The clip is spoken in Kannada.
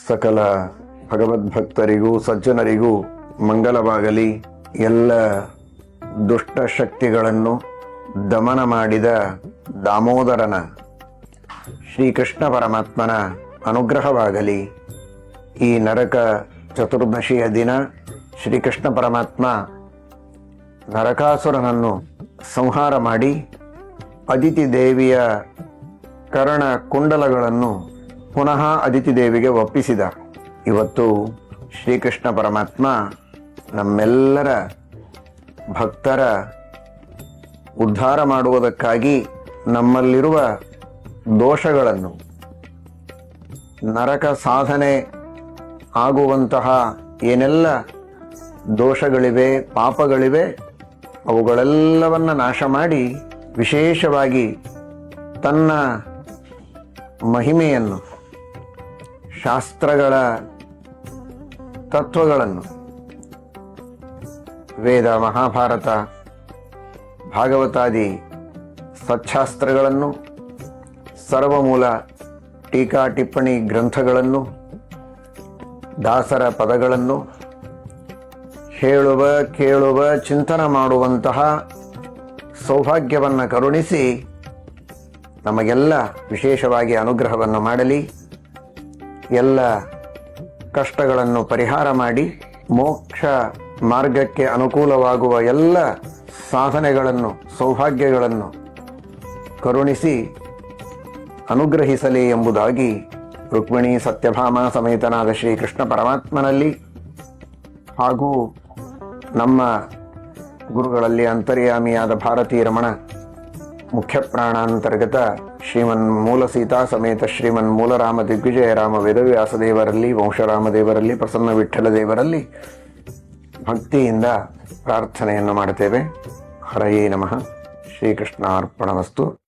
ಸಕಲ ಭಗವದ್ಭಕ್ತರಿಗೂ ಸಜ್ಜನರಿಗೂ ಮಂಗಲವಾಗಲಿ. ಎಲ್ಲ ದುಷ್ಟ ಶಕ್ತಿಗಳನ್ನು ದಮನ ಮಾಡಿದ ದಾಮೋದರನ ಶ್ರೀಕೃಷ್ಣ ಪರಮಾತ್ಮನ ಅನುಗ್ರಹವಾಗಲಿ. ಈ ನರಕ ಚತುರ್ದಶಿಯ ದಿನ ಶ್ರೀಕೃಷ್ಣ ಪರಮಾತ್ಮ ನರಕಾಸುರನನ್ನು ಸಂಹಾರ ಮಾಡಿ ಅದಿತಿ ದೇವಿಯ ಕರ್ಣ ಕುಂಡಲಗಳನ್ನು ಪುನಃ ಅದಿತಿ ದೇವಿಗೆ ಒಪ್ಪಿಸಿದ. ಇವತ್ತು ಶ್ರೀಕೃಷ್ಣ ಪರಮಾತ್ಮ ನಮ್ಮೆಲ್ಲರ ಭಕ್ತರ ಉದ್ಧಾರ ಮಾಡುವುದಕ್ಕಾಗಿ ನಮ್ಮಲ್ಲಿರುವ ದೋಷಗಳನ್ನು, ನರಕ ಸಾಧನೆ ಆಗುವಂತಹ ಏನೆಲ್ಲ ದೋಷಗಳಿವೆ, ಪಾಪಗಳಿವೆ, ಅವುಗಳೆಲ್ಲವನ್ನು ನಾಶ ಮಾಡಿ ವಿಶೇಷವಾಗಿ ತನ್ನ ಮಹಿಮೆಯನ್ನು, ಶಾಸ್ತ್ರಗಳ ತತ್ವಗಳನ್ನು, ವೇದ, ಮಹಾಭಾರತ, ಭಾಗವತಾದಿ ಸಚ್ಛಾಸ್ತ್ರಗಳನ್ನು, ಸರ್ವಮೂಲ ಟೀಕಾ ಟಿಪ್ಪಣಿ ಗ್ರಂಥಗಳನ್ನು, ದಾಸರ ಪದಗಳನ್ನು ಹೇಳುವ, ಕೇಳುವ, ಚಿಂತನ ಮಾಡುವಂತಹ ಸೌಭಾಗ್ಯವನ್ನು ಕರುಣಿಸಿ ನಮಗೆಲ್ಲ ವಿಶೇಷವಾಗಿ ಅನುಗ್ರಹವನ್ನು ಮಾಡಲಿ. ಎಲ್ಲ ಕಷ್ಟಗಳನ್ನು ಪರಿಹಾರ ಮಾಡಿ ಮೋಕ್ಷ ಮಾರ್ಗಕ್ಕೆ ಅನುಕೂಲವಾಗುವ ಎಲ್ಲ ಸಾಧನೆಗಳನ್ನು, ಸೌಭಾಗ್ಯಗಳನ್ನು ಕರುಣಿಸಿ ಅನುಗ್ರಹಿಸಲಿ ಎಂಬುದಾಗಿ ರುಕ್ಮಿಣಿ ಸತ್ಯಭಾಮ ಸಮೇತನಾದ ಶ್ರೀಕೃಷ್ಣ ಪರಮಾತ್ಮನಲ್ಲಿ ಹಾಗೂ ನಮ್ಮ ಗುರುಗಳಲ್ಲಿ ಅಂತರ್ಯಾಮಿಯಾದ ಭಾರತೀ ರಮಣ ಮುಖ್ಯ ಪ್ರಾಣಾಂತರ್ಗತ ಶ್ರೀಮನ್ ಮೂಲ ಸೀತಾ ಸಮೇತ ಶ್ರೀಮನ್ ಮೂಲರಾಮ ದಿಗ್ವಿಜಯ ರಾಮ ವೇದವ್ಯಾಸ ದೇವರಲ್ಲಿ, ವಂಶರಾಮ ದೇವರಲ್ಲಿ, ಪ್ರಸನ್ನ ವಿಠ್ಠಲ ದೇವರಲ್ಲಿ ಭಕ್ತಿಯಿಂದ ಪ್ರಾರ್ಥನೆಯನ್ನು ಮಾಡುತ್ತೇವೆ. ಹರಯೇ ನಮಃ. ಶ್ರೀಕೃಷ್ಣ ಅರ್ಪಣಮಸ್ತು.